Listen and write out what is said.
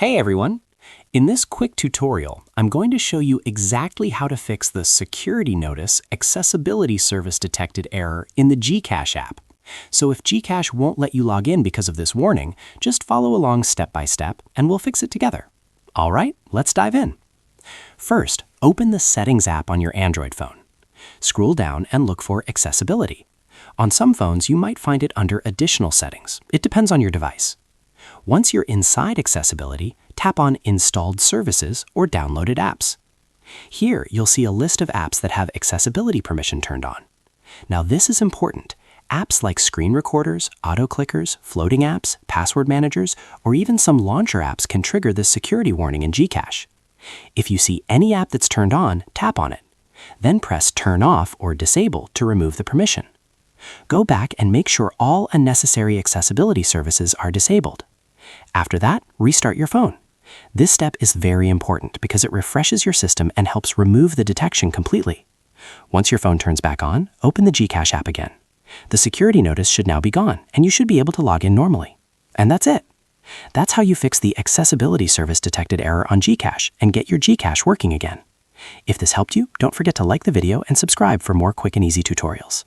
Hey everyone! In this quick tutorial, I'm going to show you exactly how to fix the Security Notice Accessibility Service Detected error in the GCash app. So if GCash won't let you log in because of this warning, just follow along step by step and we'll fix it together. All right, let's dive in. First, open the Settings app on your Android phone. Scroll down and look for Accessibility. On some phones, you might find it under Additional Settings. It depends on your device. Once you're inside Accessibility, tap on Installed Services or Downloaded Apps. Here, you'll see a list of apps that have accessibility permission turned on. Now this is important. Apps like screen recorders, auto-clickers, floating apps, password managers, or even some launcher apps can trigger this security warning in GCash. If you see any app that's turned on, tap on it. Then press Turn Off or Disable to remove the permission. Go back and make sure all unnecessary accessibility services are disabled. After that, restart your phone. This step is very important because it refreshes your system and helps remove the detection completely. Once your phone turns back on, open the GCash app again. The security notice should now be gone, and you should be able to log in normally. And that's it. That's how you fix the accessibility service detected error on GCash and get your GCash working again. If this helped you, don't forget to like the video and subscribe for more quick and easy tutorials.